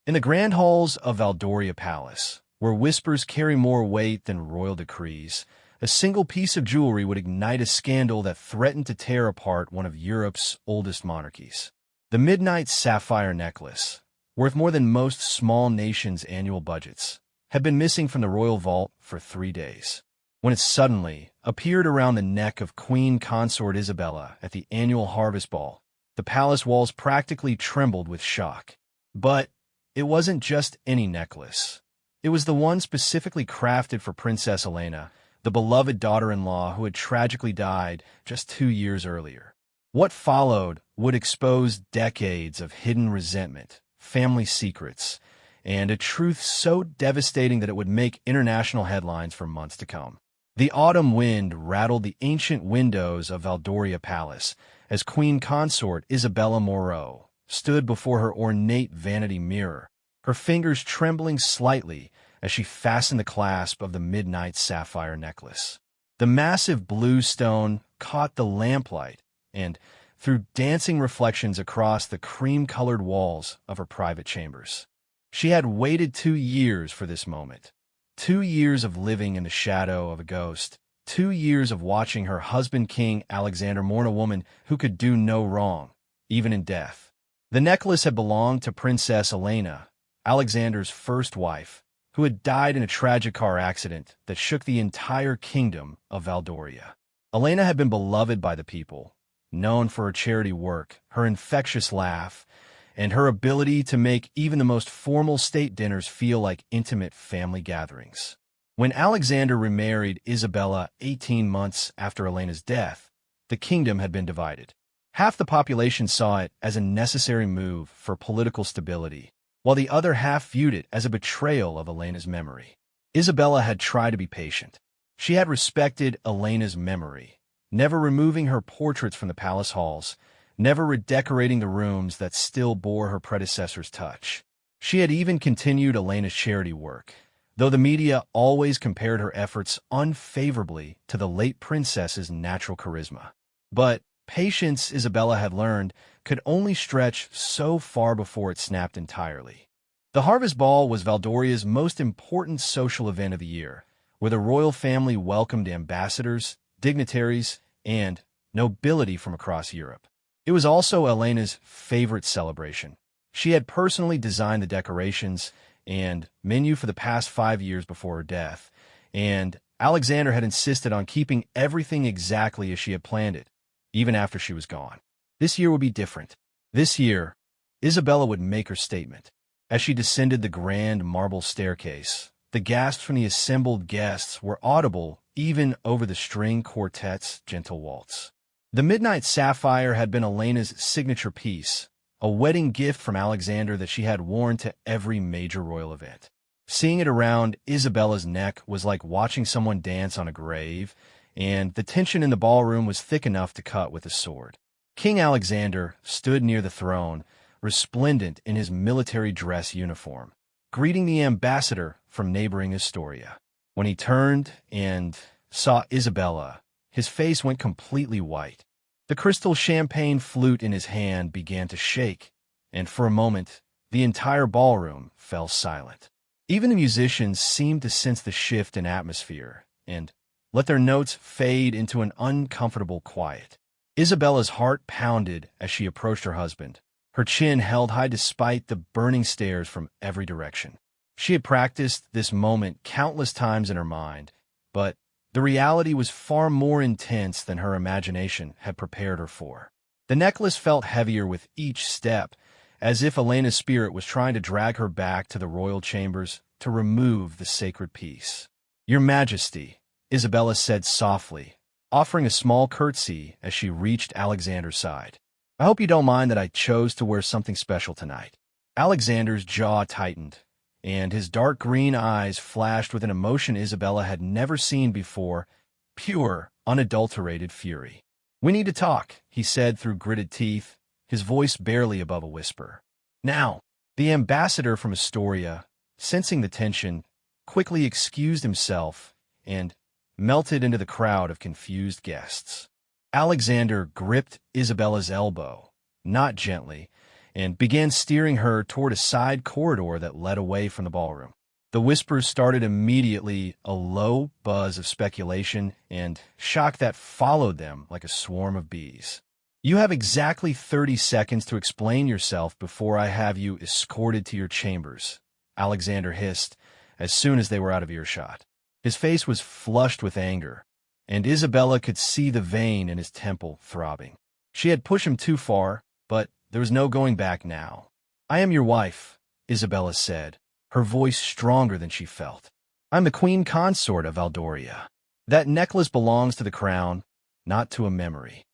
In the grand halls of Valdoria Palace, where whispers carry more weight than royal decrees, a single piece of jewelry would ignite a scandal that threatened to tear apart one of Europe's oldest monarchies. The midnight sapphire necklace, worth more than most small nations' annual budgets, had been missing from the royal vault for 3 days. When it suddenly appeared around the neck of Queen Consort Isabella at the annual harvest ball, the palace walls practically trembled with shock. But it wasn't just any necklace. It was the one specifically crafted for Princess Elena, the beloved daughter-in-law who had tragically died just 2 years earlier. What followed would expose decades of hidden resentment, family secrets, and a truth so devastating that it would make international headlines for months to come. The autumn wind rattled the ancient windows of Valdoria Palace as Queen Consort Isabella Moreau stood before her ornate vanity mirror, her fingers trembling slightly as she fastened the clasp of the midnight sapphire necklace. The massive blue stone caught the lamplight and threw dancing reflections across the cream-colored walls of her private chambers. She had waited 2 years for this moment. 2 years of living in the shadow of a ghost. 2 years of watching her husband King Alexander mourn a woman who could do no wrong, even in death. The necklace had belonged to Princess Elena, Alexander's first wife, who had died in a tragic car accident that shook the entire kingdom of Valdoria. Elena had been beloved by the people, known for her charity work, her infectious laugh, and her ability to make even the most formal state dinners feel like intimate family gatherings. When Alexander remarried Isabella 18 months after Elena's death, the kingdom had been divided. Half the population saw it as a necessary move for political stability, while the other half viewed it as a betrayal of Elena's memory. Isabella had tried to be patient. She had respected Elena's memory, never removing her portraits from the palace halls, never redecorating the rooms that still bore her predecessor's touch. She had even continued Elena's charity work, though the media always compared her efforts unfavorably to the late princess's natural charisma. But patience, Isabella had learned, could only stretch so far before it snapped entirely. The Harvest Ball was Valdoria's most important social event of the year, where the royal family welcomed ambassadors, dignitaries, and nobility from across Europe. It was also Elena's favorite celebration. She had personally designed the decorations and menu for the past 5 years before her death, and Alexander had insisted on keeping everything exactly as she had planned it, even after she was gone. This year would be different. This year, Isabella would make her statement. As she descended the grand marble staircase, the gasps from the assembled guests were audible even over the string quartet's gentle waltz. The midnight sapphire had been Elena's signature piece, a wedding gift from Alexander that she had worn to every major royal event. Seeing it around Isabella's neck was like watching someone dance on a grave, and the tension in the ballroom was thick enough to cut with a sword. King Alexander stood near the throne, resplendent in his military dress uniform, greeting the ambassador from neighboring Astoria. When he turned and saw Isabella, his face went completely white. The crystal champagne flute in his hand began to shake, and for a moment, the entire ballroom fell silent. Even the musicians seemed to sense the shift in atmosphere and let their notes fade into an uncomfortable quiet. Isabella's heart pounded as she approached her husband, her chin held high despite the burning stares from every direction. She had practiced this moment countless times in her mind, but the reality was far more intense than her imagination had prepared her for. The necklace felt heavier with each step, as if Elena's spirit was trying to drag her back to the royal chambers to remove the sacred piece. "Your Majesty," Isabella said softly, offering a small curtsy as she reached Alexander's side. "I hope you don't mind that I chose to wear something special tonight." Alexander's jaw tightened, and his dark green eyes flashed with an emotion Isabella had never seen before, pure, unadulterated fury. "We need to talk," he said through gritted teeth, his voice barely above a whisper. "Now." The ambassador from Astoria, sensing the tension, quickly excused himself and melted into the crowd of confused guests. Alexander gripped Isabella's elbow, not gently, and began steering her toward a side corridor that led away from the ballroom. The whispers started immediately, a low buzz of speculation and shock that followed them like a swarm of bees. "You have exactly 30 seconds to explain yourself before I have you escorted to your chambers," Alexander hissed as soon as they were out of earshot. His face was flushed with anger, and Isabella could see the vein in his temple throbbing. She had pushed him too far, but there was no going back now. "I am your wife," Isabella said, her voice stronger than she felt. "I'm the queen consort of Valdoria. That necklace belongs to the crown, not to a memory."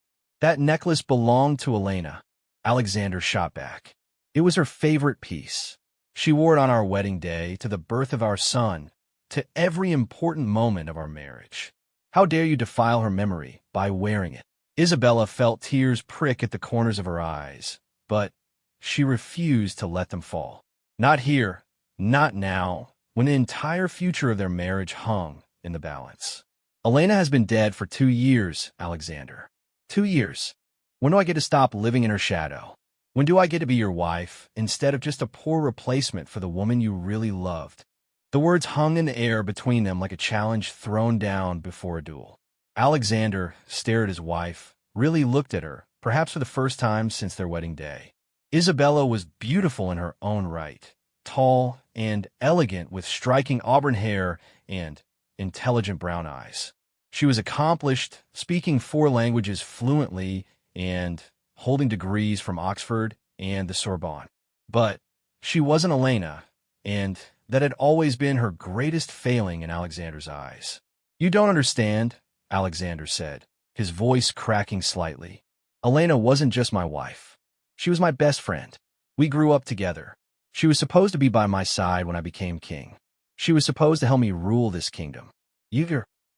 "That necklace belonged to Elena," Alexander shot back. "It was her favorite piece. She wore it on our wedding day, to the birth of our son, to every important moment of our marriage. How dare you defile her memory by wearing it?" Isabella felt tears prick at the corners of her eyes, but she refused to let them fall. Not here, not now, when the entire future of their marriage hung in the balance. "Elena has been dead for 2 years, Alexander. 2 years. When do I get to stop living in her shadow? When do I get to be your wife, instead of just a poor replacement for the woman you really loved?" The words hung in the air between them like a challenge thrown down before a duel. Alexander stared at his wife, really looked at her, perhaps for the first time since their wedding day. Isabella was beautiful in her own right, tall and elegant with striking auburn hair and intelligent brown eyes. She was accomplished, speaking 4 languages fluently and holding degrees from Oxford and the Sorbonne. But she wasn't Elena, and that had always been her greatest failing in Alexander's eyes. "You don't understand," Alexander said, his voice cracking slightly. "Elena wasn't just my wife. She was my best friend. We grew up together. She was supposed to be by my side when I became king. She was supposed to help me rule this kingdom.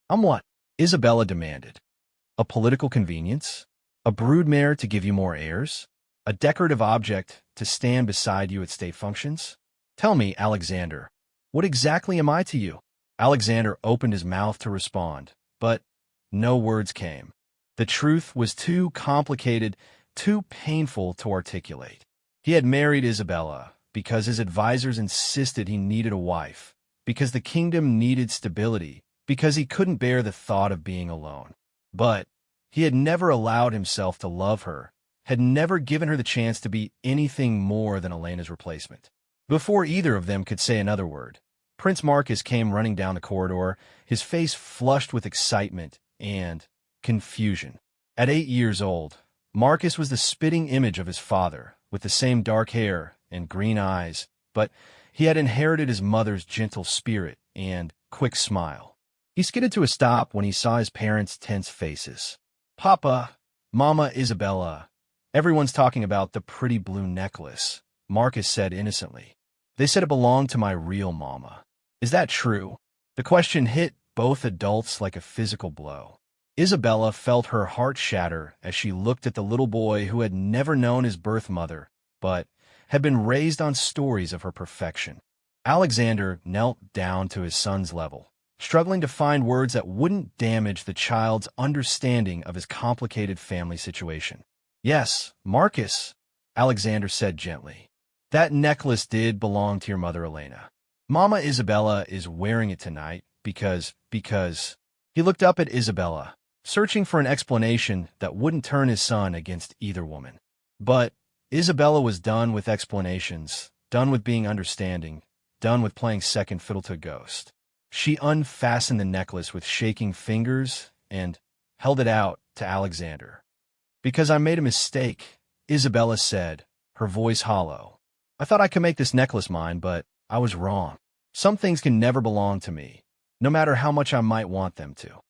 I'm what?" Isabella demanded. "A political convenience? A broodmare to give you more heirs? A decorative object to stand beside you at state functions? Tell me, Alexander, what exactly am I to you?" Alexander opened his mouth to respond, but no words came. The truth was too complicated, too painful to articulate. He had married Isabella because his advisors insisted he needed a wife, because the kingdom needed stability, because he couldn't bear the thought of being alone. But he had never allowed himself to love her, had never given her the chance to be anything more than Elena's replacement. Before either of them could say another word, Prince Marcus came running down the corridor, his face flushed with excitement and confusion. At 8 years old, Marcus was the spitting image of his father, with the same dark hair and green eyes, but he had inherited his mother's gentle spirit and quick smile. He skidded to a stop when he saw his parents' tense faces. "Papa, Mama Isabella, everyone's talking about the pretty blue necklace," Marcus said innocently. "They said it belonged to my real mama. Is that true?" The question hit both adults like a physical blow. Isabella felt her heart shatter as she looked at the little boy who had never known his birth mother, but had been raised on stories of her perfection. Alexander knelt down to his son's level, struggling to find words that wouldn't damage the child's understanding of his complicated family situation. "Yes, Marcus," Alexander said gently. "That necklace did belong to your mother, Elena. Mama Isabella is wearing it tonight because... He looked up at Isabella, searching for an explanation that wouldn't turn his son against either woman. But Isabella was done with explanations, done with being understanding, done with playing second fiddle to a ghost. She unfastened the necklace with shaking fingers and held it out to Alexander. "Because I made a mistake," Isabella said, her voice hollow. "I thought I could make this necklace mine, but I was wrong. Some things can never belong to me, no matter how much I might want them to."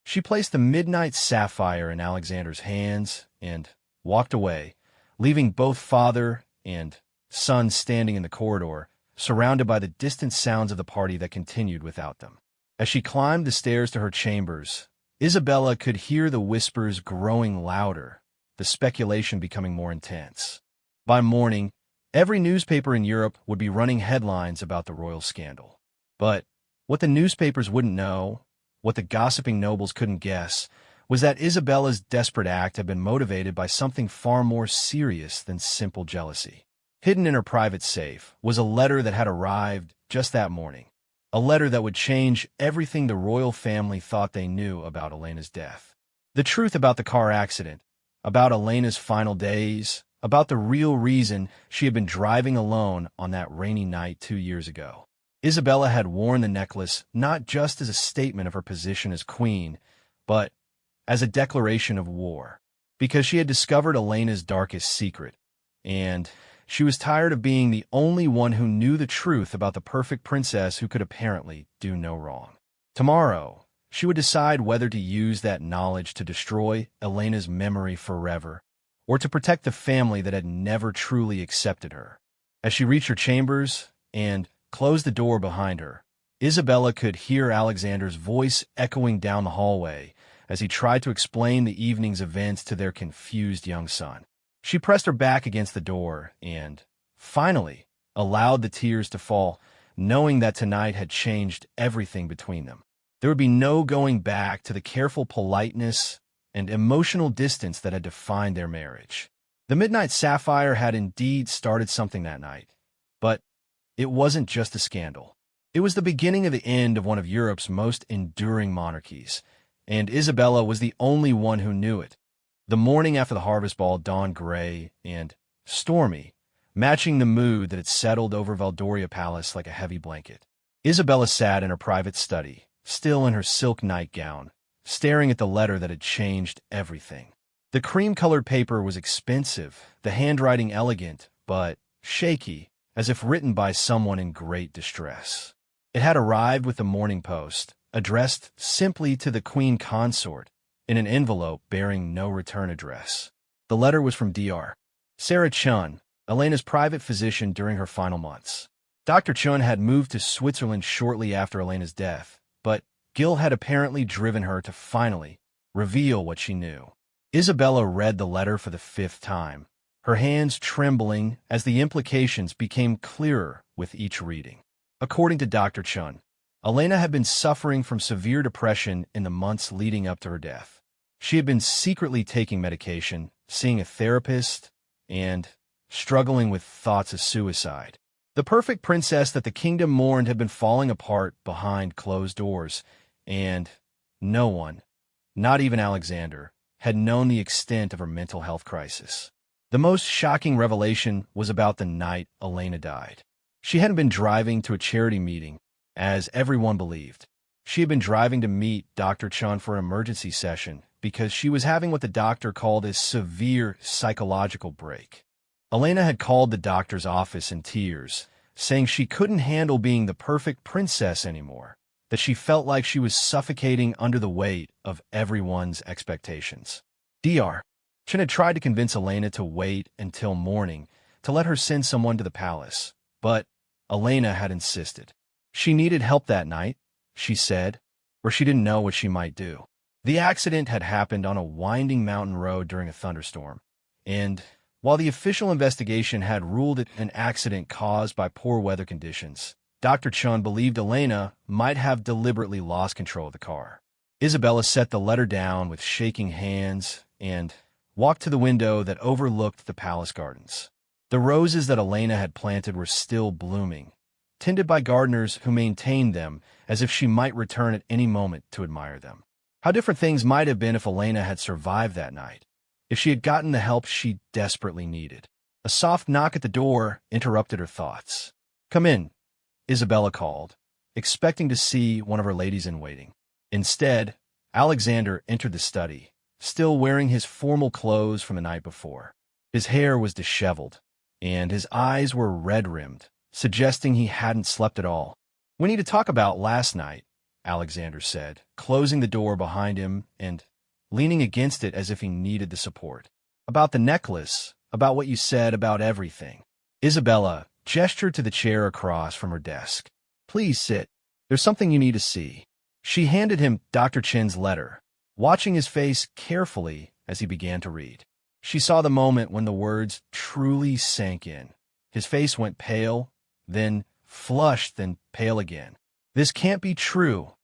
She placed the midnight sapphire in Alexander's hands and walked away, leaving both father and son standing in the corridor, surrounded by the distant sounds of the party that continued without them. As she climbed the stairs to her chambers, Isabella could hear the whispers growing louder, the speculation becoming more intense. By morning, every newspaper in Europe would be running headlines about the royal scandal. But what the newspapers wouldn't know, what the gossiping nobles couldn't guess, was that Isabella's desperate act had been motivated by something far more serious than simple jealousy. Hidden in her private safe was a letter that had arrived just that morning, a letter that would change everything the royal family thought they knew about Elena's death. The truth about the car accident, about Elena's final days, about the real reason she had been driving alone on that rainy night 2 years ago. Isabella had worn the necklace not just as a statement of her position as queen, but as a declaration of war, because she had discovered Elena's darkest secret, and she was tired of being the only one who knew the truth about the perfect princess who could apparently do no wrong. Tomorrow, she would decide whether to use that knowledge to destroy Elena's memory forever, or to protect the family that had never truly accepted her. As she reached her chambers and closed the door behind her, Isabella could hear Alexander's voice echoing down the hallway as he tried to explain the evening's events to their confused young son. She pressed her back against the door and, finally, allowed the tears to fall, knowing that tonight had changed everything between them. There would be no going back to the careful politeness and emotional distance that had defined their marriage. The Midnight Sapphire had indeed started something that night, but it wasn't just a scandal. It was the beginning of the end of one of Europe's most enduring monarchies, and Isabella was the only one who knew it. The morning after the harvest ball dawned gray and stormy, matching the mood that had settled over Valdoria Palace like a heavy blanket. Isabella sat in her private study, still in her silk nightgown, staring at the letter that had changed everything. The cream-colored paper was expensive, the handwriting elegant, but shaky, as if written by someone in great distress. It had arrived with the Morning Post, addressed simply to the Queen Consort, in an envelope bearing no return address. The letter was from Dr. Sarah Chun, Elena's private physician during her final months. Dr. Chun had moved to Switzerland shortly after Elena's death, but Gil had apparently driven her to finally reveal what she knew. Isabella read the letter for the 5th time, her hands trembling as the implications became clearer with each reading. According to Dr. Chun, Elena had been suffering from severe depression in the months leading up to her death. She had been secretly taking medication, seeing a therapist, and struggling with thoughts of suicide. The perfect princess that the kingdom mourned had been falling apart behind closed doors, and no one, not even Alexander, had known the extent of her mental health crisis. The most shocking revelation was about the night Elena died. She hadn't been driving to a charity meeting, as everyone believed. She had been driving to meet Dr. Chun for an emergency session because she was having what the doctor called a severe psychological break. Elena had called the doctor's office in tears, saying she couldn't handle being the perfect princess anymore, that she felt like she was suffocating under the weight of everyone's expectations. Dr. Chun had tried to convince Elena to wait until morning to let her send someone to the palace, but Elena had insisted. She needed help that night, she said, or she didn't know what she might do. The accident had happened on a winding mountain road during a thunderstorm, and while the official investigation had ruled it an accident caused by poor weather conditions, Dr. Chun believed Elena might have deliberately lost control of the car. Isabella set the letter down with shaking hands and walked to the window that overlooked the palace gardens. The roses that Elena had planted were still blooming, tended by gardeners who maintained them as if she might return at any moment to admire them. How different things might have been if Elena had survived that night, if she had gotten the help she desperately needed. A soft knock at the door interrupted her thoughts. "Come in," Isabella called, expecting to see one of her ladies-in-waiting. Instead, Alexander entered the study, still wearing his formal clothes from the night before. His hair was disheveled, and his eyes were red-rimmed, suggesting he hadn't slept at all. "We need to talk about last night," Alexander said, closing the door behind him and leaning against it as if he needed the support. "About the necklace, about what you said about everything." Isabella gestured to the chair across from her desk. "Please sit. There's something you need to see." She handed him Dr. Chen's letter, watching his face carefully as he began to read. She saw the moment when the words truly sank in. His face went pale, then flushed, then pale again. "This can't be true,"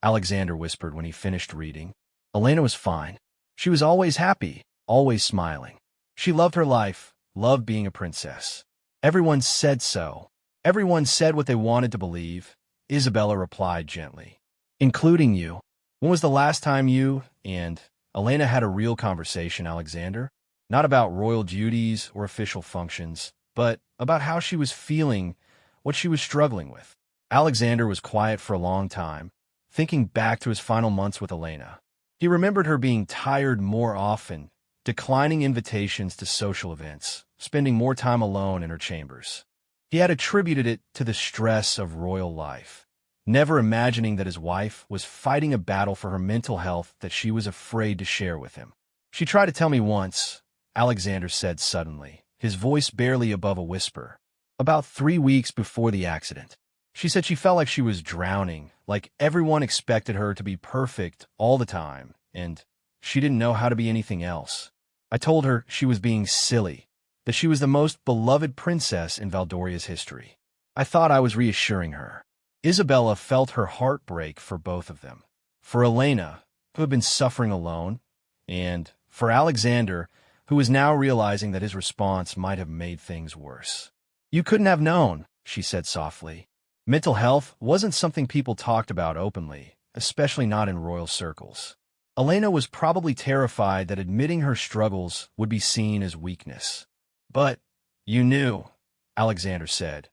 Alexander whispered when he finished reading. Elena was fine. She was always happy, always smiling. She loved her life, loved being a princess. Everyone said so. Everyone said what they wanted to believe, Isabella replied gently. Including you. When was the last time you and Elena had a real conversation, Alexander? Not about royal duties or official functions, but about how she was feeling, what she was struggling with. Alexander was quiet for a long time, thinking back to his final months with Elena. He remembered her being tired more often, declining invitations to social events, spending more time alone in her chambers. He had attributed it to the stress of royal life, never imagining that his wife was fighting a battle for her mental health that she was afraid to share with him. She tried to tell me once, Alexander said suddenly, his voice barely above a whisper, about 3 weeks before the accident. She said she felt like she was drowning, like everyone expected her to be perfect all the time, and she didn't know how to be anything else. I told her she was being silly, that she was the most beloved princess in Valdoria's history. I thought I was reassuring her. Isabella felt her heart break for both of them. For Elena, who had been suffering alone, and for Alexander, who was now realizing that his response might have made things worse. You couldn't have known, she said softly. Mental health wasn't something people talked about openly, especially not in royal circles. Elena was probably terrified that admitting her struggles would be seen as weakness. But you knew, Alexander said,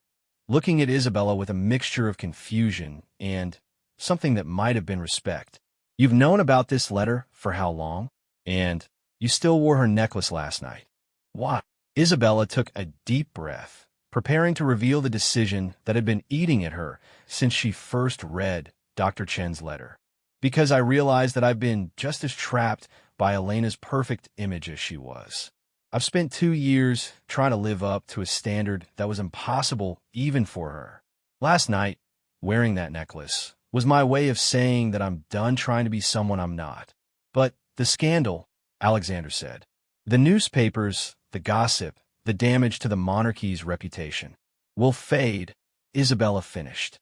looking at Isabella with a mixture of confusion and something that might have been respect. You've known about this letter for how long? And you still wore her necklace last night. Why? Isabella took a deep breath, preparing to reveal the decision that had been eating at her since she first read Dr. Chen's letter. Because I realized that I've been just as trapped by Elena's perfect image as she was. I've spent 2 years trying to live up to a standard that was impossible even for her. Last night, wearing that necklace was my way of saying that I'm done trying to be someone I'm not. But the scandal, Alexander said, the newspapers, the gossip, the damage to the monarchy's reputation, will fade, Isabella finished.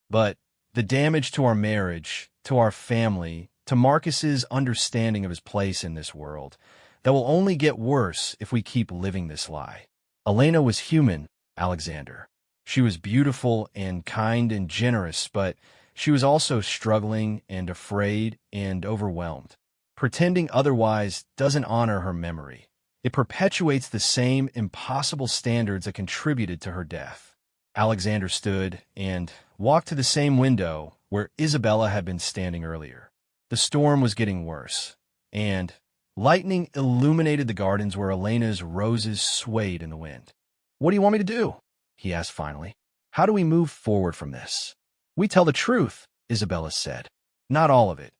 But the damage to our marriage, to our family, to Marcus's understanding of his place in this world, that will only get worse if we keep living this lie. Elena was human, Alexander. She was beautiful and kind and generous, but she was also struggling and afraid and overwhelmed. Pretending otherwise doesn't honor her memory. It perpetuates the same impossible standards that contributed to her death. Alexander stood and walked to the same window where Isabella had been standing earlier. The storm was getting worse, and lightning illuminated the gardens where Elena's roses swayed in the wind. What do you want me to do? He asked finally. How do we move forward from this? We tell the truth, Isabella said. Not all of it.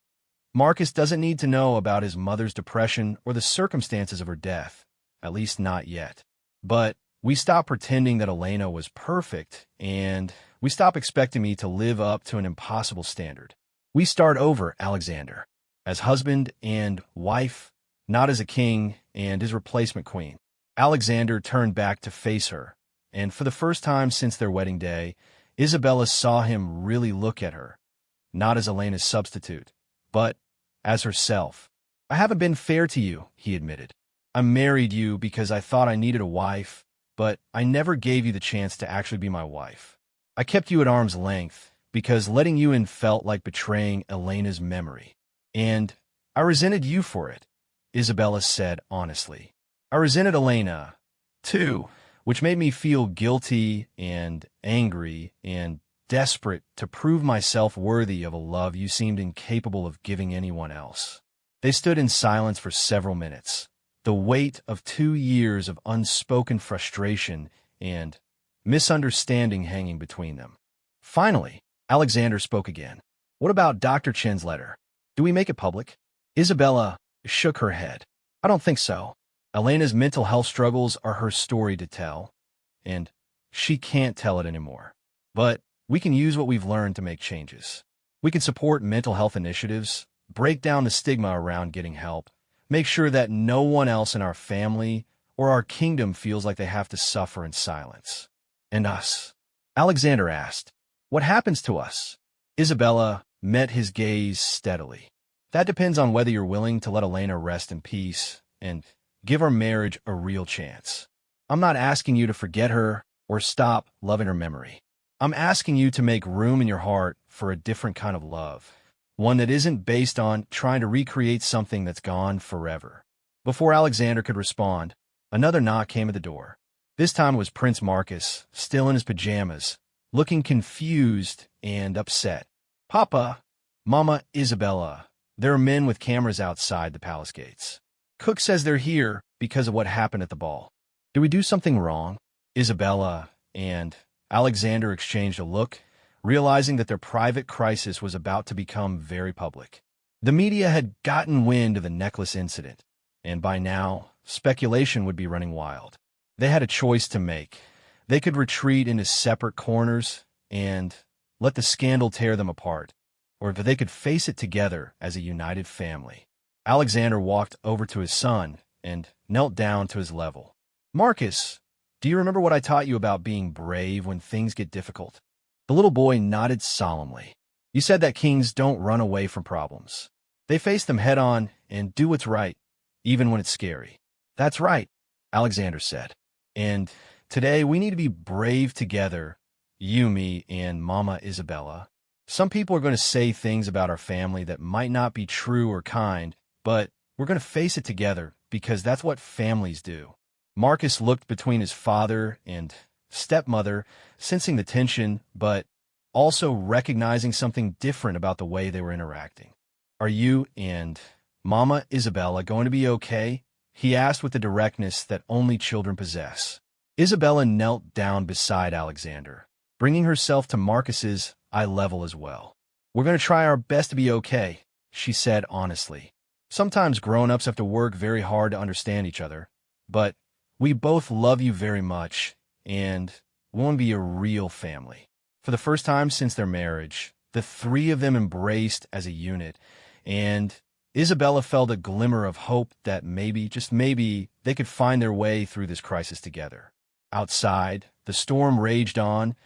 Marcus doesn't need to know about his mother's depression or the circumstances of her death, at least not yet. But we stop pretending that Elena was perfect, and we stop expecting me to live up to an impossible standard. We start over, Alexander, as husband and wife, not as a king and his replacement queen. Alexander turned back to face her, and for the first time since their wedding day, Isabella saw him really look at her, not as Elena's substitute, but as herself. I haven't been fair to you, he admitted. I married you because I thought I needed a wife, but I never gave you the chance to actually be my wife. I kept you at arm's length because letting you in felt like betraying Elena's memory. And I resented you for it, Isabella said honestly. I resented Elena, too, which made me feel guilty and angry and desperate to prove myself worthy of a love you seemed incapable of giving anyone else. They stood in silence for several minutes, the weight of 2 years of unspoken frustration and misunderstanding hanging between them. Finally, Alexander spoke again. What about Dr. Chen's letter? Do we make it public? Isabella shook her head. I don't think so. Elena's mental health struggles are her story to tell, and she can't tell it anymore. But we can use what we've learned to make changes. We can support mental health initiatives, break down the stigma around getting help, make sure that no one else in our family or our kingdom feels like they have to suffer in silence. And us? Alexander asked. What happens to us? Isabella met his gaze steadily. That depends on whether you're willing to let Elena rest in peace and give our marriage a real chance. I'm not asking you to forget her or stop loving her memory. I'm asking you to make room in your heart for a different kind of love, one that isn't based on trying to recreate something that's gone forever. Before Alexander could respond, another knock came at the door. This time it was Prince Marcus, still in his pajamas, looking confused and upset. "Papa, Mama Isabella, there are men with cameras outside the palace gates. Cook says they're here because of what happened at the ball. Did we do something wrong?" Isabella and Alexander exchanged a look, realizing that their private crisis was about to become very public. The media had gotten wind of the necklace incident, and by now, speculation would be running wild. They had a choice to make. They could retreat into separate corners and let the scandal tear them apart, or they could face it together as a united family. Alexander walked over to his son and knelt down to his level. "Marcus, do you remember what I taught you about being brave when things get difficult?" The little boy nodded solemnly. "You said that kings don't run away from problems. They face them head on and do what's right, even when it's scary." "That's right," Alexander said. "And today we need to be brave together, you, me, and Mama Isabella. Some people are going to say things about our family that might not be true or kind, but we're going to face it together because that's what families do." Marcus looked between his father and stepmother, sensing the tension, but also recognizing something different about the way they were interacting. "Are you and Mama Isabella going to be okay?" he asked with the directness that only children possess. Isabella knelt down beside Alexander, bringing herself to Marcus's eye level as well. "We're going to try our best to be okay," she said honestly. "Sometimes grown-ups have to work very hard to understand each other, but we both love you very much, and we want to be a real family." For the first time since their marriage, the three of them embraced as a unit, and Isabella felt a glimmer of hope that maybe, just maybe, they could find their way through this crisis together. Outside, the storm raged on,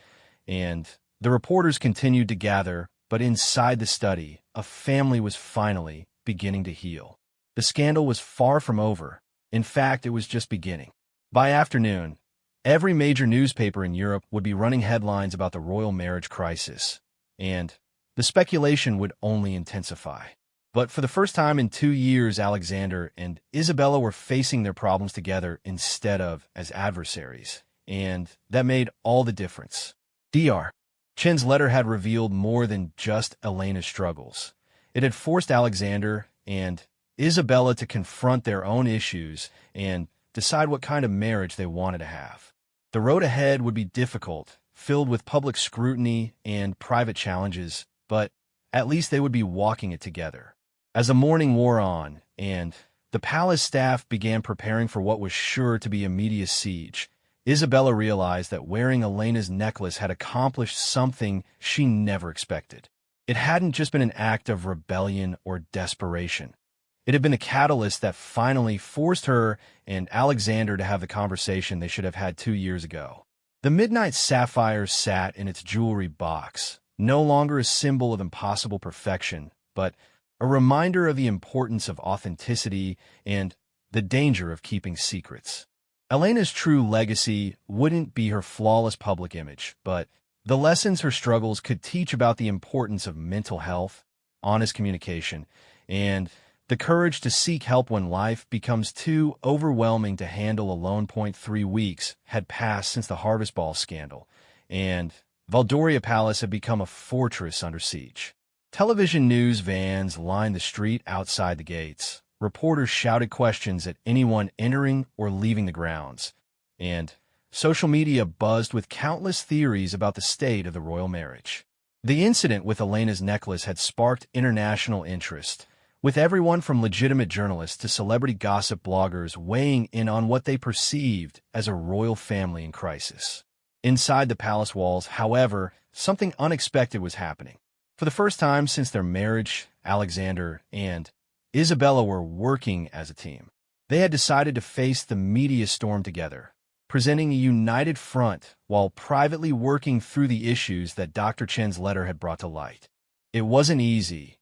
and the reporters continued to gather, but inside the study, a family was finally beginning to heal. The scandal was far from over. In fact, it was just beginning. By afternoon, every major newspaper in Europe would be running headlines about the royal marriage crisis, and the speculation would only intensify. But for the first time in 2 years, Alexander and Isabella were facing their problems together instead of as adversaries, and that made all the difference. Dr. Chen's letter had revealed more than just Elena's struggles. It had forced Alexander and Isabella to confront their own issues and decide what kind of marriage they wanted to have. The road ahead would be difficult, filled with public scrutiny and private challenges, but at least they would be walking it together. As the morning wore on, and the palace staff began preparing for what was sure to be a media siege, Isabella realized that wearing Elena's necklace had accomplished something she never expected. It hadn't just been an act of rebellion or desperation. It had been a catalyst that finally forced her and Alexander to have the conversation they should have had 2 years ago. The midnight sapphire sat in its jewelry box, no longer a symbol of impossible perfection, but a reminder of the importance of authenticity and the danger of keeping secrets. Elena's true legacy wouldn't be her flawless public image, but the lessons her struggles could teach about the importance of mental health, honest communication, and the courage to seek help when life becomes too overwhelming to handle alone. 3 weeks had passed since the Harvest Ball scandal, and Valdoria Palace had become a fortress under siege. Television news vans lined the street outside the gates. Reporters shouted questions at anyone entering or leaving the grounds, and social media buzzed with countless theories about the state of the royal marriage. The incident with Elena's necklace had sparked international interest, with everyone from legitimate journalists to celebrity gossip bloggers weighing in on what they perceived as a royal family in crisis. Inside the palace walls, however, something unexpected was happening. For the first time since their marriage, Alexander and Isabella were working as a team. They had decided to face the media storm together, presenting a united front while privately working through the issues that Dr. Chen's letter had brought to light. It wasn't easy.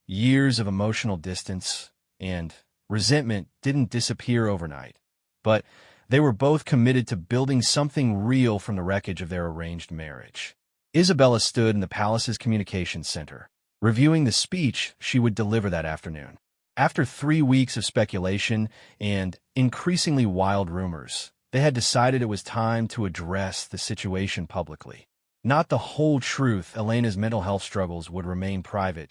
Years of emotional distance and resentment didn't disappear overnight, but They were both committed to building something real from the wreckage of their arranged marriage. Isabella stood in the palace's communications center, reviewing the speech she would deliver that afternoon. After 3 weeks of speculation and increasingly wild rumors, they had decided it was time to address the situation publicly. Not the whole truth. Elena's mental health struggles would remain private,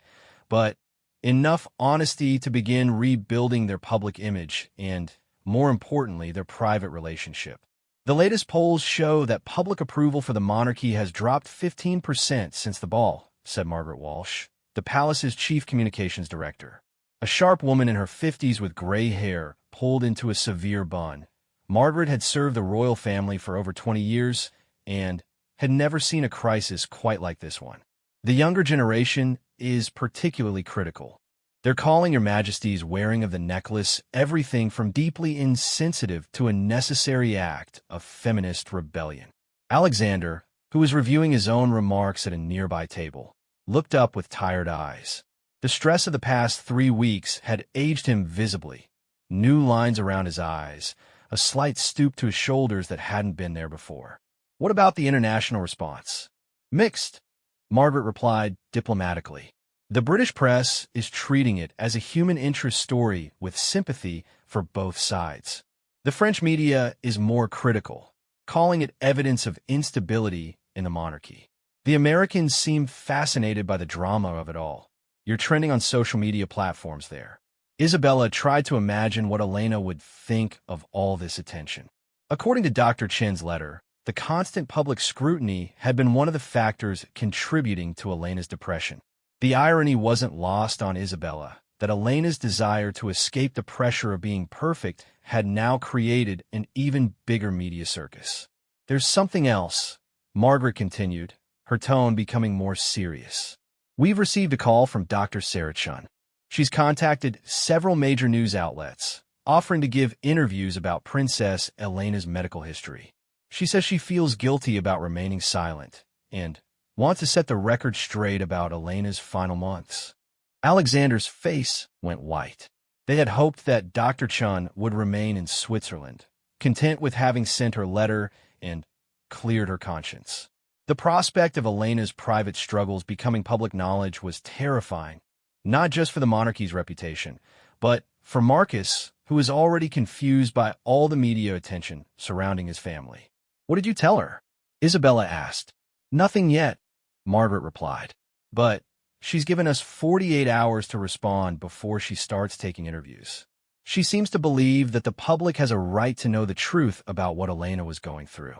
but enough honesty to begin rebuilding their public image and, more importantly, their private relationship. The latest polls show that public approval for the monarchy has dropped 15% since the ball, said Margaret Walsh, the palace's chief communications director. A sharp woman in her 50s with gray hair pulled into a severe bun. Margaret had served the royal family for over 20 years and had never seen a crisis quite like this one. The younger generation is particularly critical. They're calling Your Majesty's wearing of the necklace everything from deeply insensitive to a necessary act of feminist rebellion. Alexander, who was reviewing his own remarks at a nearby table, looked up with tired eyes. The stress of the past 3 weeks had aged him visibly. New lines around his eyes, a slight stoop to his shoulders that hadn't been there before. What about the international response? Mixed, Margaret replied diplomatically. The British press is treating it as a human interest story with sympathy for both sides. The French media is more critical, calling it evidence of instability in the monarchy. The Americans seem fascinated by the drama of it all. You're trending on social media platforms there. Isabella tried to imagine what Elena would think of all this attention. According to Dr. Chen's letter, the constant public scrutiny had been one of the factors contributing to Elena's depression. The irony wasn't lost on Isabella that Elena's desire to escape the pressure of being perfect had now created an even bigger media circus. There's something else, Margaret continued, her tone becoming more serious. We've received a call from Dr. Sarah Chun. She's contacted several major news outlets, offering to give interviews about Princess Elena's medical history. She says she feels guilty about remaining silent and wants to set the record straight about Elena's final months. Alexander's face went white. They had hoped that Dr. Chun would remain in Switzerland, content with having sent her letter and cleared her conscience. The prospect of Elena's private struggles becoming public knowledge was terrifying, not just for the monarchy's reputation, but for Marcus, who was already confused by all the media attention surrounding his family. What did you tell her? Isabella asked. Nothing yet, Margaret replied. But she's given us 48 hours to respond before she starts taking interviews. She seems to believe that the public has a right to know the truth about what Elena was going through.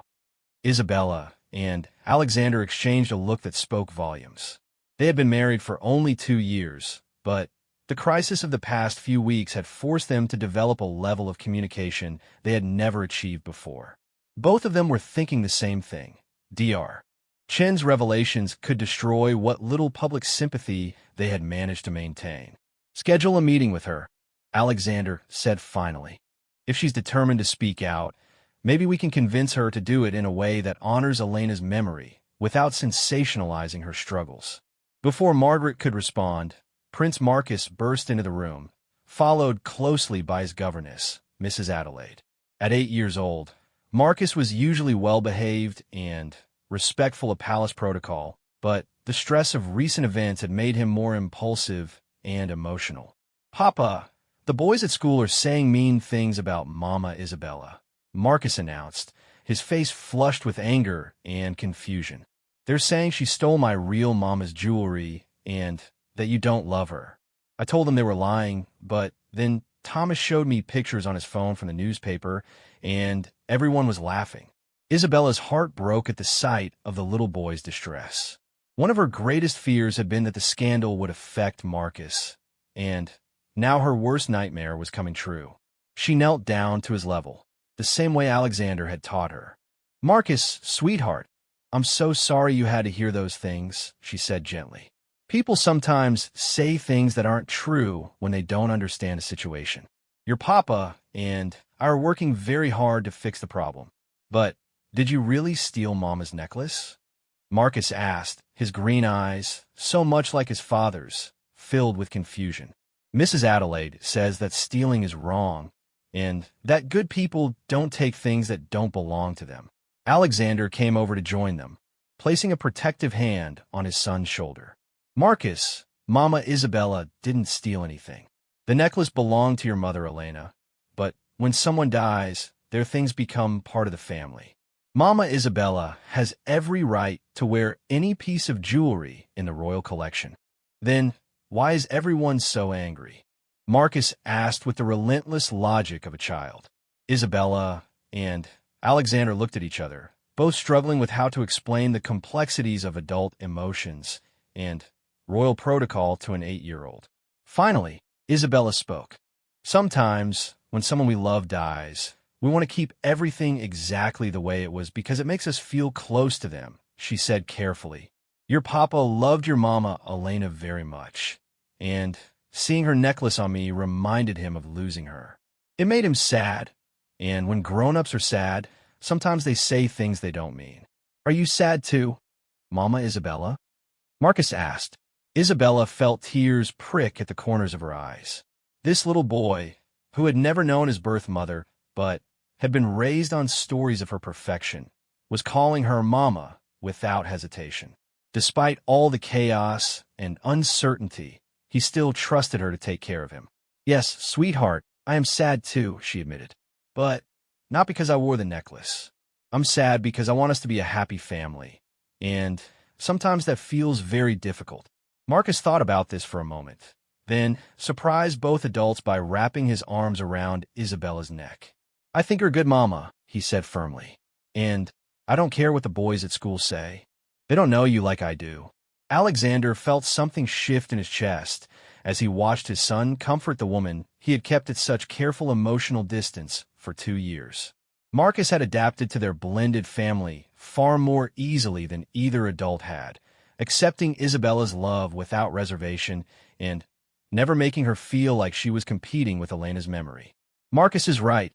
Isabella and Alexander exchanged a look that spoke volumes. They had been married for only 2 years, but the crisis of the past few weeks had forced them to develop a level of communication they had never achieved before. Both of them were thinking the same thing. Dr. Chen's revelations could destroy what little public sympathy they had managed to maintain. Schedule a meeting with her, Alexander said finally. If she's determined to speak out, maybe we can convince her to do it in a way that honors Elena's memory without sensationalizing her struggles. Before Margaret could respond, Prince Marcus burst into the room, followed closely by his governess, Mrs. Adelaide. At 8 years old, Marcus was usually well-behaved and respectful of palace protocol, but the stress of recent events had made him more impulsive and emotional. Papa, the boys at school are saying mean things about Mama Isabella, Marcus announced, his face flushed with anger and confusion. They're saying she stole my real mama's jewelry and that you don't love her. I told them they were lying, but then Thomas showed me pictures on his phone from the newspaper, and everyone was laughing. Isabella's heart broke at the sight of the little boy's distress. One of her greatest fears had been that the scandal would affect Marcus, and now her worst nightmare was coming true. She knelt down to his level, the same way Alexander had taught her. Marcus, sweetheart, I'm so sorry you had to hear those things, she said gently. People sometimes say things that aren't true when they don't understand a situation. Your papa and I are working very hard to fix the problem. But did you really steal Mama's necklace? Marcus asked, his green eyes, so much like his father's, filled with confusion. Mrs. Adelaide says that stealing is wrong, and that good people don't take things that don't belong to them. Alexander came over to join them, placing a protective hand on his son's shoulder. Marcus, Mama Isabella didn't steal anything. The necklace belonged to your mother, Elena, but when someone dies, their things become part of the family. Mama Isabella has every right to wear any piece of jewelry in the royal collection. Then, why is everyone so angry? Marcus asked with the relentless logic of a child. Isabella and Alexander looked at each other, both struggling with how to explain the complexities of adult emotions and royal protocol to an 8-year-old. Finally, Isabella spoke. Sometimes, when someone we love dies, we want to keep everything exactly the way it was because it makes us feel close to them, she said carefully. Your papa loved your mama, Elena, very much, and seeing her necklace on me reminded him of losing her. It made him sad, and when grown-ups are sad, sometimes they say things they don't mean. Are you sad too, Mama Isabella? Marcus asked. Isabella felt tears prick at the corners of her eyes. This little boy, who had never known his birth mother, but had been raised on stories of her perfection, was calling her Mama without hesitation. Despite all the chaos and uncertainty, he still trusted her to take care of him. Yes, sweetheart, I am sad too, she admitted. But not because I wore the necklace. I'm sad because I want us to be a happy family. And sometimes that feels very difficult. Marcus thought about this for a moment, then surprised both adults by wrapping his arms around Isabella's neck. I think you're a good mama, he said firmly. And I don't care what the boys at school say. They don't know you like I do. Alexander felt something shift in his chest as he watched his son comfort the woman he had kept at such careful emotional distance for 2 years. Marcus had adapted to their blended family far more easily than either adult had, accepting Isabella's love without reservation and never making her feel like she was competing with Elena's memory. Marcus is right,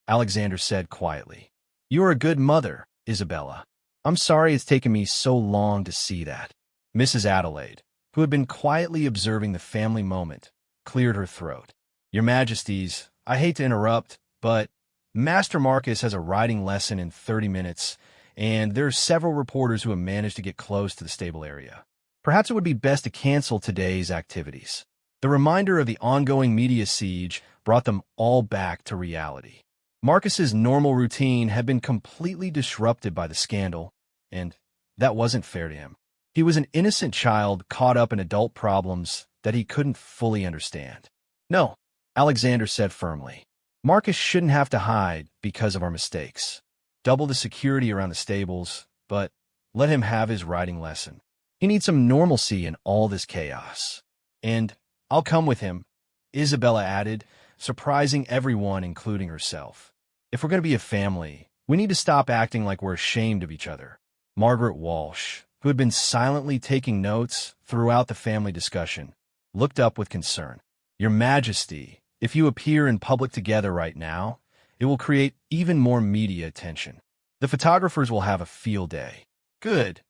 Alexander said quietly. You are a good mother, Isabella. I'm sorry it's taken me so long to see that. Mrs. Adelaide, who had been quietly observing the family moment, cleared her throat. Your Majesties, I hate to interrupt, but Master Marcus has a riding lesson in 30 minutes, and there are several reporters who have managed to get close to the stable area. Perhaps it would be best to cancel today's activities. The reminder of the ongoing media siege brought them all back to reality. Marcus's normal routine had been completely disrupted by the scandal, and that wasn't fair to him. He was an innocent child caught up in adult problems that he couldn't fully understand. No, Alexander said firmly. Marcus shouldn't have to hide because of our mistakes. Double the security around the stables, but let him have his riding lesson. He needs some normalcy in all this chaos. And I'll come with him, Isabella added, surprising everyone, including herself. If we're going to be a family, we need to stop acting like we're ashamed of each other. Margaret Walsh, who had been silently taking notes throughout the family discussion, looked up with concern. Your Majesty, if you appear in public together right now, it will create even more media attention. The photographers will have a field day. Good,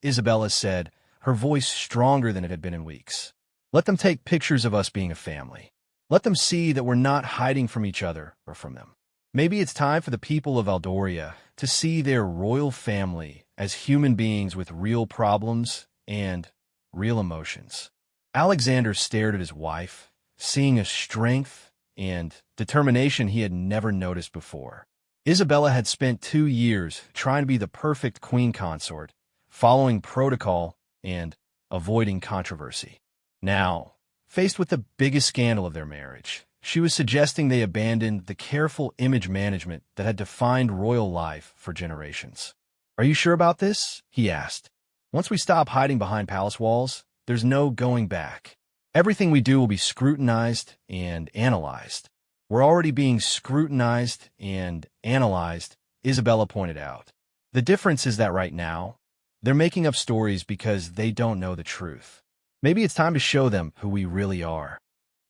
Isabella said, her voice stronger than it had been in weeks. Let them take pictures of us being a family. Let them see that we're not hiding from each other or from them. Maybe it's time for the people of Valdoria to see their royal family as human beings with real problems and real emotions. Alexander stared at his wife, seeing a strength and determination he had never noticed before. Isabella had spent 2 years trying to be the perfect queen consort, following protocol and avoiding controversy. Now, faced with the biggest scandal of their marriage, she was suggesting they abandon the careful image management that had defined royal life for generations. Are you sure about this? He asked. Once we stop hiding behind palace walls, there's no going back. Everything we do will be scrutinized and analyzed. We're already being scrutinized and analyzed, Isabella pointed out. The difference is that right now, they're making up stories because they don't know the truth. Maybe it's time to show them who we really are.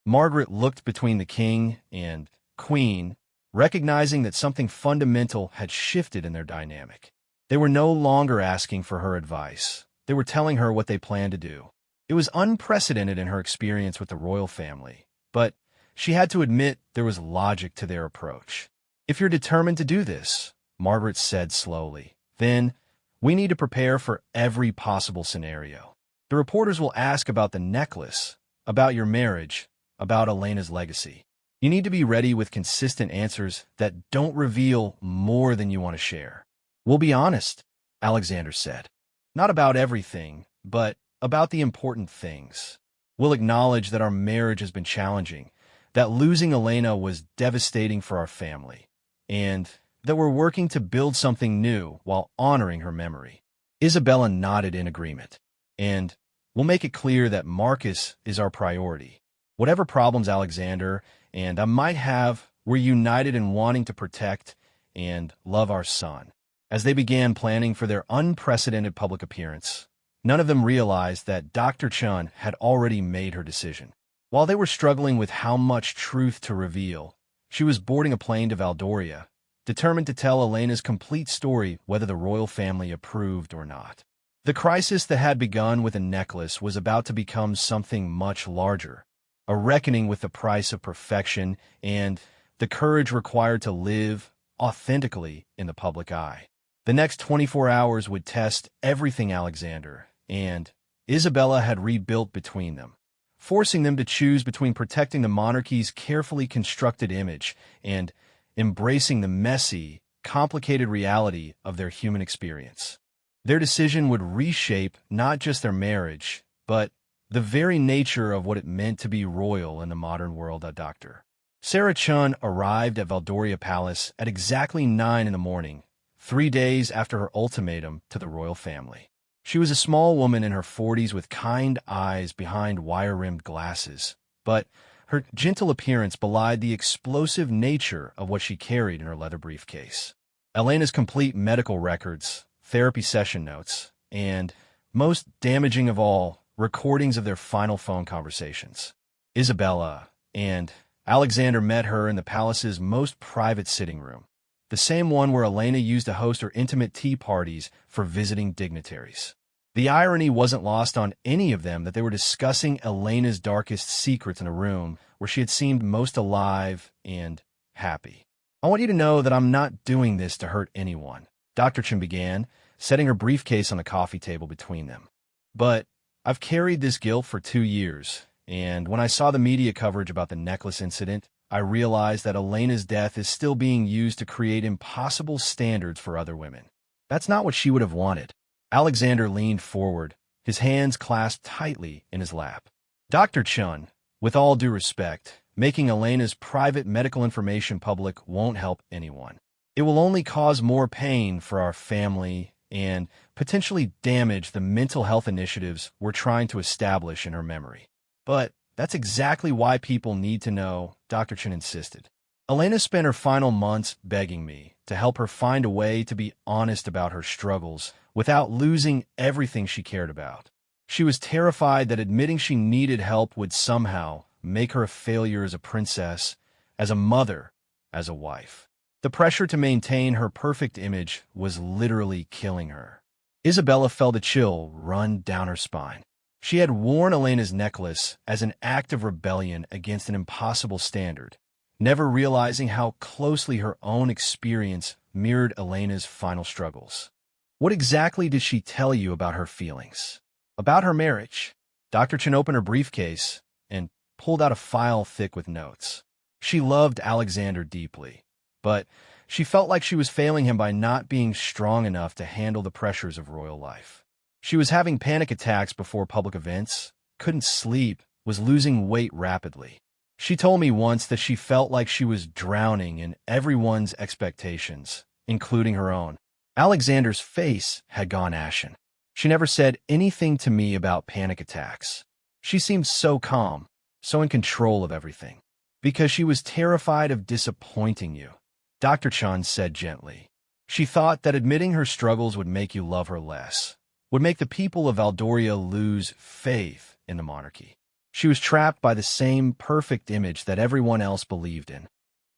Margaret looked between the king and queen, recognizing that something fundamental had shifted in their dynamic. They were no longer asking for her advice. They were telling her what they planned to do. It was unprecedented in her experience with the royal family, but She had to admit there was logic to their approach. "If you're determined to do this," Margaret said slowly, "then we need to prepare for every possible scenario. The reporters will ask about the necklace, about your marriage, about Elena's legacy. You need to be ready with consistent answers that don't reveal more than you want to share." "We'll be honest," Alexander said. "Not about everything, but about the important things. We'll acknowledge that our marriage has been challenging, that losing Elena was devastating for our family, and that we're working to build something new while honoring her memory." Isabella nodded in agreement. "And we'll make it clear that Marcus is our priority. Whatever problems Alexander and I might have, we're united in wanting to protect and love our son." As they began planning for their unprecedented public appearance, none of them realized that Dr. Chun had already made her decision. While they were struggling with how much truth to reveal, she was boarding a plane to Valdoria, determined to tell Elena's complete story whether the royal family approved or not. The crisis that had begun with a necklace was about to become something much larger, a reckoning with the price of perfection and the courage required to live authentically in the public eye. The next 24 hours would test everything Alexander and Isabella had rebuilt between them, forcing them to choose between protecting the monarchy's carefully constructed image and embracing the messy, complicated reality of their human experience. Their decision would reshape not just their marriage, but the very nature of what it meant to be royal in the modern world. Dr. Sarah Chun arrived at Valdoria Palace at exactly 9 in the morning, 3 days after her ultimatum to the royal family. She was a small woman in her 40s with kind eyes behind wire-rimmed glasses, but her gentle appearance belied the explosive nature of what she carried in her leather briefcase. Elena's complete medical records, therapy session notes, and, most damaging of all, recordings of their final phone conversations. Isabella and Alexander met her in the palace's most private sitting room, the same one where Elena used to host her intimate tea parties for visiting dignitaries. The irony wasn't lost on any of them that they were discussing Elena's darkest secrets in a room where she had seemed most alive and happy. "I want you to know that I'm not doing this to hurt anyone," Dr. Chin began, setting her briefcase on the coffee table between them. "But I've carried this guilt for 2 years, and when I saw the media coverage about the necklace incident, I realized that Elena's death is still being used to create impossible standards for other women. That's not what she would have wanted." Alexander leaned forward, his hands clasped tightly in his lap. "Dr. Chun, with all due respect, making Elena's private medical information public won't help anyone. It will only cause more pain for our family and potentially damage the mental health initiatives we're trying to establish in her memory. But that's exactly why people need to know," Dr. Chin insisted. "Elena spent her final months begging me to help her find a way to be honest about her struggles without losing everything she cared about. She was terrified that admitting she needed help would somehow make her a failure as a princess, as a mother, as a wife. The pressure to maintain her perfect image was literally killing her." Isabella felt a chill run down her spine. She had worn Elena's necklace as an act of rebellion against an impossible standard, never realizing how closely her own experience mirrored Elena's final struggles. "What exactly did she tell you about her feelings? About her marriage?" Dr. Chin opened her briefcase and pulled out a file thick with notes. She loved Alexander deeply, but she felt like she was failing him by not being strong enough to handle the pressures of royal life. She was having panic attacks before public events, couldn't sleep, was losing weight rapidly. She told me once that she felt like she was drowning in everyone's expectations, including her own. Alexander's face had gone ashen. She never said anything to me about panic attacks. She seemed so calm, so in control of everything. "Because she was terrified of disappointing you," Dr. Chan said gently. "She thought that admitting her struggles would make you love her less, would make the people of Valdoria lose faith in the monarchy. She was trapped by the same perfect image that everyone else believed in."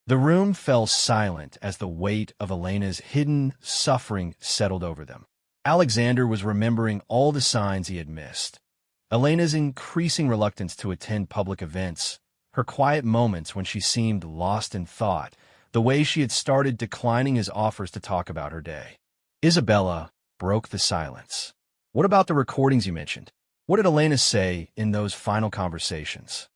The room fell silent as the weight of Elena's hidden suffering settled over them. Alexander was remembering all the signs he had missed. Elena's increasing reluctance to attend public events, her quiet moments when she seemed lost in thought, the way she had started declining his offers to talk about her day. Isabella broke the silence. What about the recordings you mentioned? What did Elena say in those final conversations?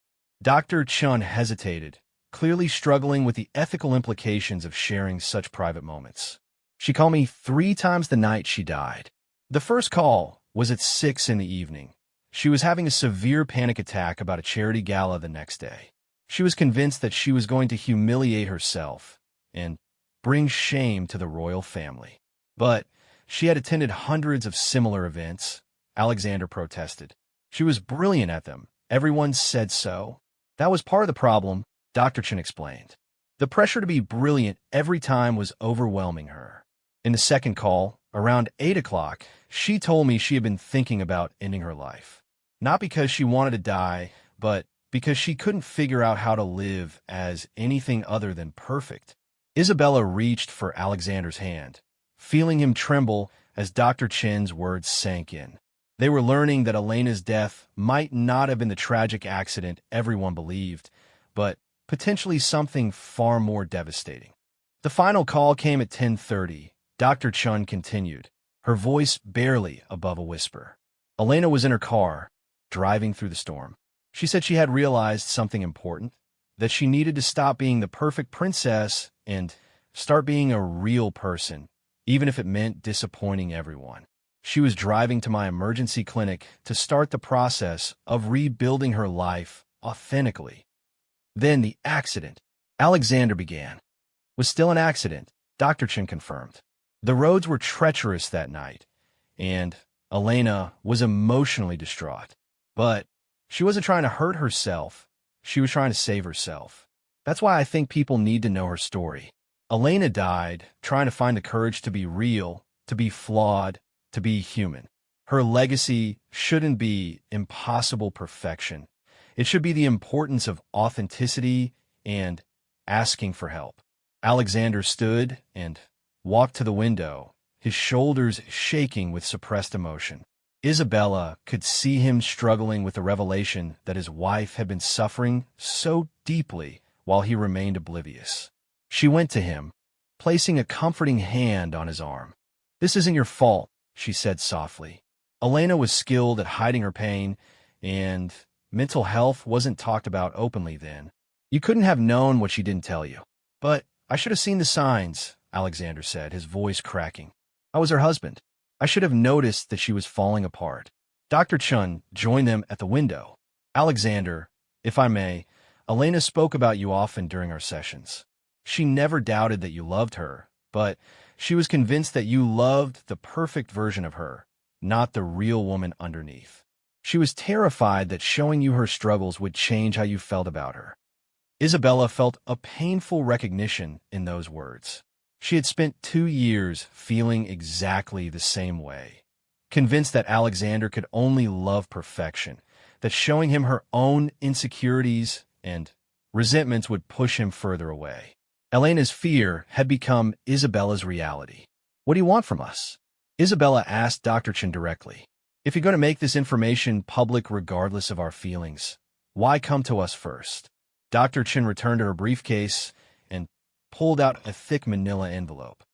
Dr. Chun hesitated, clearly struggling with the ethical implications of sharing such private moments. She called me 3 times the night she died. The first call was at 6 in the evening. She was having a severe panic attack about a charity gala the next day. She was convinced that she was going to humiliate herself and bring shame to the royal family. But she had attended hundreds of similar events. Alexander protested. She was brilliant at them. Everyone said so. That was part of the problem, Dr. Chen explained. The pressure to be brilliant every time was overwhelming her. In the second call, around 8 o'clock, she told me she had been thinking about ending her life. Not because she wanted to die, but because she couldn't figure out how to live as anything other than perfect. Isabella reached for Alexander's hand, feeling him tremble as Dr. Chen's words sank in. They were learning that Elena's death might not have been the tragic accident everyone believed, but potentially something far more devastating. The final call came at 10:30. Dr. Chun continued, her voice barely above a whisper. Elena was in her car, driving through the storm. She said she had realized something important, that she needed to stop being the perfect princess and start being a real person, even if it meant disappointing everyone. She was driving to my emergency clinic to start the process of rebuilding her life authentically. Then the accident. Alexander began. Was still an accident, Dr. Chen confirmed. The roads were treacherous that night, and Elena was emotionally distraught. But she wasn't trying to hurt herself. She was trying to save herself. That's why I think people need to know her story. Elena died trying to find the courage to be real, to be flawed, to be human. Her legacy shouldn't be impossible perfection. It should be the importance of authenticity and asking for help. Alexander stood and walked to the window, his shoulders shaking with suppressed emotion. Isabella could see him struggling with the revelation that his wife had been suffering so deeply while he remained oblivious. She went to him, placing a comforting hand on his arm. "This isn't your fault," she said softly. Elena was skilled at hiding her pain, and mental health wasn't talked about openly then. "You couldn't have known what she didn't tell you." "But I should have seen the signs," Alexander said, his voice cracking. "I was her husband. I should have noticed that she was falling apart." Dr. Chun joined them at the window. "Alexander, if I may, Elena spoke about you often during our sessions. She never doubted that you loved her, but she was convinced that you loved the perfect version of her, not the real woman underneath. She was terrified that showing you her struggles would change how you felt about her." Isabella felt a painful recognition in those words. She had spent 2 years feeling exactly the same way, convinced that Alexander could only love perfection, that showing him her own insecurities and resentments would push him further away. Elena's fear had become Isabella's reality. "What do you want from us?" Isabella asked Dr. Chen directly. "If you're going to make this information public regardless of our feelings, why come to us first?" Dr. Chen returned to her briefcase and pulled out a thick manila envelope.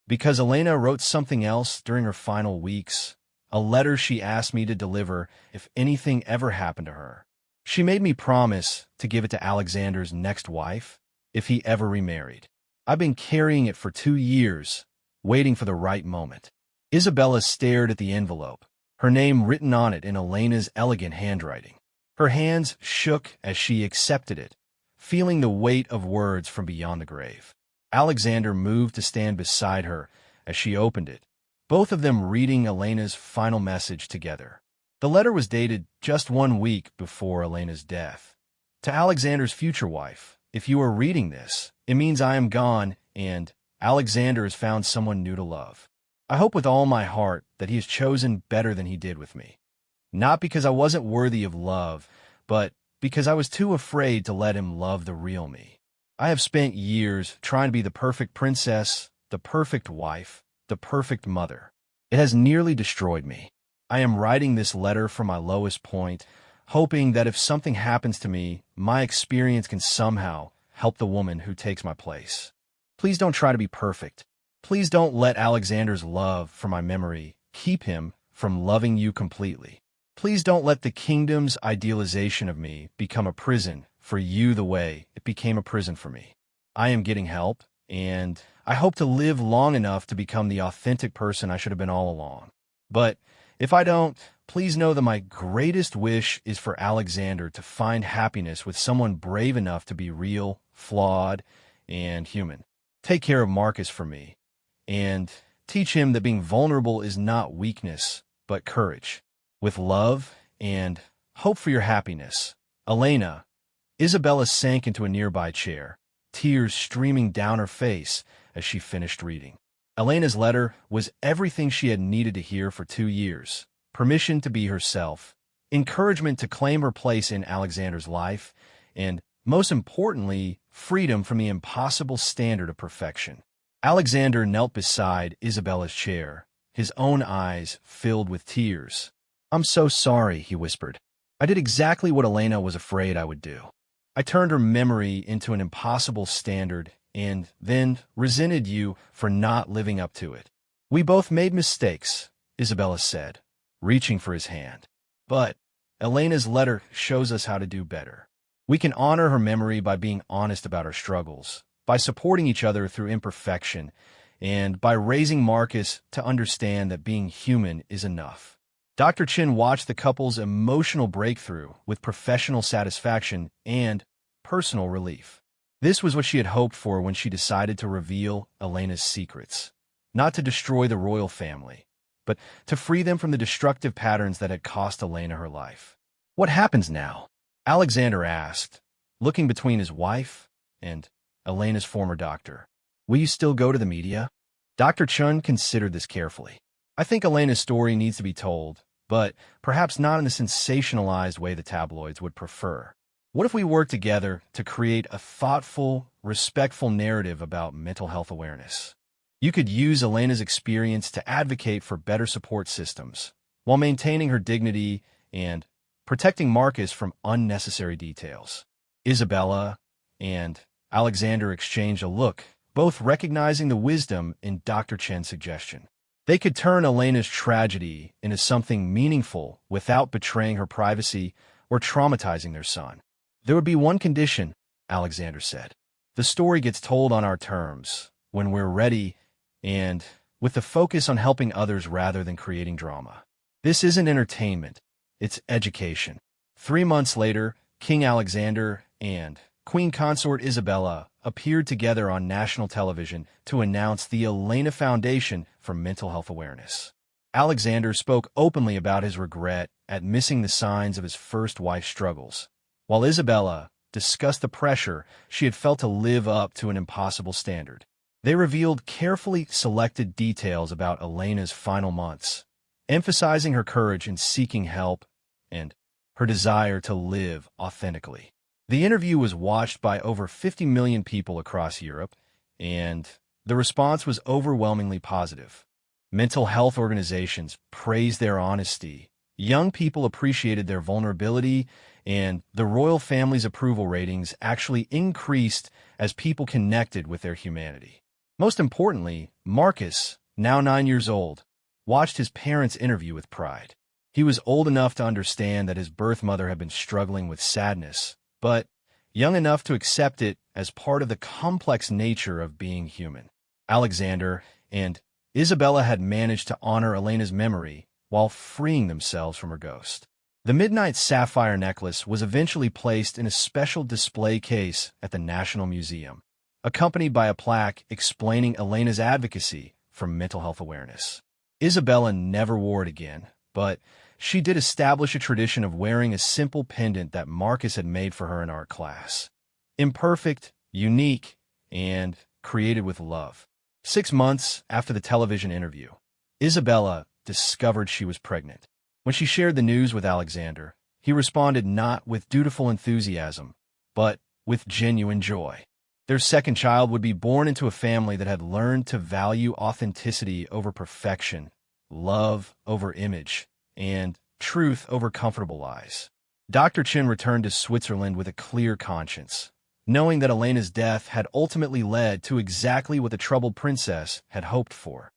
"Because Elena wrote something else during her final weeks, a letter she asked me to deliver if anything ever happened to her. She made me promise to give it to Alexander's next wife if he ever remarried. I've been carrying it for 2 years, waiting for the right moment." Isabella stared at the envelope, her name written on it in Elena's elegant handwriting. Her hands shook as she accepted it, feeling the weight of words from beyond the grave. Alexander moved to stand beside her as she opened it, both of them reading Elena's final message together. The letter was dated just 1 week before Elena's death. "To Alexander's future wife, if you are reading this, it means I am gone and Alexander has found someone new to love. I hope with all my heart that he has chosen better than he did with me. Not because I wasn't worthy of love, but because I was too afraid to let him love the real me. I have spent years trying to be the perfect princess, the perfect wife, the perfect mother. It has nearly destroyed me. I am writing this letter from my lowest point, hoping that if something happens to me, my experience can somehow help the woman who takes my place. Please don't try to be perfect. Please don't let Alexander's love for my memory keep him from loving you completely. Please don't let the kingdom's idealization of me become a prison for you the way it became a prison for me. I am getting help, and I hope to live long enough to become the authentic person I should have been all along. But if I don't, please know that my greatest wish is for Alexander to find happiness with someone brave enough to be real, flawed, and human. Take care of Marcus for me, and teach him that being vulnerable is not weakness, but courage. With love and hope for your happiness, Elena. Isabella sank into a nearby chair, tears streaming down her face as she finished reading. Elena's letter was everything she had needed to hear for 2 years. Permission to be herself, encouragement to claim her place in Alexander's life, and, most importantly, freedom from the impossible standard of perfection. Alexander knelt beside Isabella's chair, his own eyes filled with tears. "I'm so sorry," he whispered. "I did exactly what Elena was afraid I would do. I turned her memory into an impossible standard and then resented you for not living up to it. We both made mistakes," Isabella said, reaching for his hand. "But Elena's letter shows us how to do better. We can honor her memory by being honest about our struggles, by supporting each other through imperfection, and by raising Marcus to understand that being human is enough." Dr. Chin watched the couple's emotional breakthrough with professional satisfaction and personal relief. This was what she had hoped for when she decided to reveal Elena's secrets. Not to destroy the royal family, but to free them from the destructive patterns that had cost Elena her life. "What happens now?" Alexander asked, looking between his wife and Elena's former doctor. "Will you still go to the media?" Dr. Chun considered this carefully. "I think Elena's story needs to be told, but perhaps not in the sensationalized way the tabloids would prefer. What if we work together to create a thoughtful, respectful narrative about mental health awareness? You could use Elena's experience to advocate for better support systems, while maintaining her dignity and protecting Marcus from unnecessary details." Isabella and Alexander exchanged a look, both recognizing the wisdom in Dr. Chen's suggestion. They could turn Elena's tragedy into something meaningful without betraying her privacy or traumatizing their son. "There would be one condition," Alexander said. "The story gets told on our terms, when we're ready, and with the focus on helping others rather than creating drama. This isn't entertainment, it's education." 3 months later, King Alexander and Queen Consort Isabella appeared together on national television to announce the Elena Foundation for Mental Health Awareness. Alexander spoke openly about his regret at missing the signs of his first wife's struggles, while Isabella discussed the pressure she had felt to live up to an impossible standard. They revealed carefully selected details about Elena's final months, emphasizing her courage in seeking help and her desire to live authentically. The interview was watched by over 50 million people across Europe, and the response was overwhelmingly positive. Mental health organizations praised their honesty, young people appreciated their vulnerability, and the royal family's approval ratings actually increased as people connected with their humanity. Most importantly, Marcus, now 9 years old, watched his parents' interview with pride. He was old enough to understand that his birth mother had been struggling with sadness, but young enough to accept it as part of the complex nature of being human. Alexander and Isabella had managed to honor Elena's memory while freeing themselves from her ghost. The midnight sapphire necklace was eventually placed in a special display case at the National Museum, accompanied by a plaque explaining Elena's advocacy for mental health awareness. Isabella never wore it again, but she did establish a tradition of wearing a simple pendant that Marcus had made for her in art class. Imperfect, unique, and created with love. 6 months after the television interview, Isabella discovered she was pregnant. When she shared the news with Alexander, he responded not with dutiful enthusiasm, but with genuine joy. Their second child would be born into a family that had learned to value authenticity over perfection, love over image, and truth over comfortable lies. Dr. Chin returned to Switzerland with a clear conscience, knowing that Elena's death had ultimately led to exactly what the troubled princess had hoped for: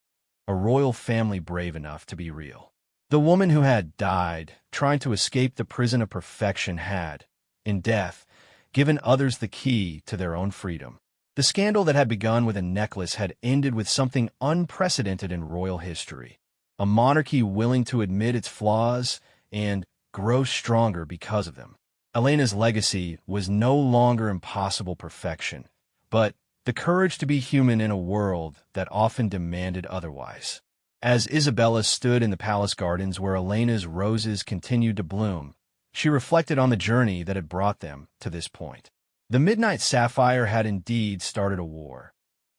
a royal family brave enough to be real. The woman who had died trying to escape the prison of perfection had, in death, given others the key to their own freedom. The scandal that had begun with a necklace had ended with something unprecedented in royal history: a monarchy willing to admit its flaws and grow stronger because of them. Elena's legacy was no longer impossible perfection, but the courage to be human in a world that often demanded otherwise. As Isabella stood in the palace gardens where Elena's roses continued to bloom, she reflected on the journey that had brought them to this point. The Midnight Sapphire had indeed started a war,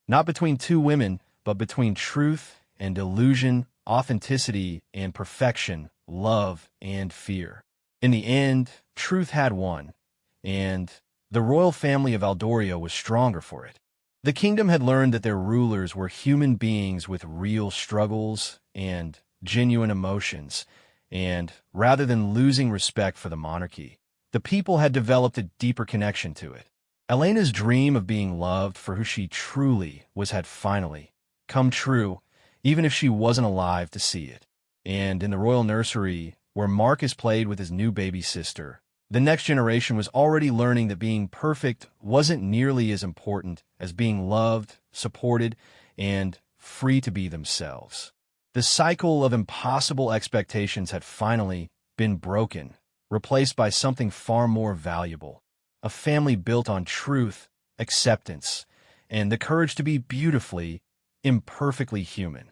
not between two women, but between truth and illusion, authenticity and perfection, love and fear. In the end, truth had won, and the royal family of Aldoria was stronger for it. The kingdom had learned that their rulers were human beings with real struggles and genuine emotions, and rather than losing respect for the monarchy, the people had developed a deeper connection to it. Elena's dream of being loved for who she truly was had finally come true, even if she wasn't alive to see it. And in the royal nursery, where Marcus played with his new baby sister, the next generation was already learning that being perfect wasn't nearly as important as being loved, supported, and free to be themselves. The cycle of impossible expectations had finally been broken, replaced by something far more valuable: a family built on truth, acceptance, and the courage to be beautifully, imperfectly human.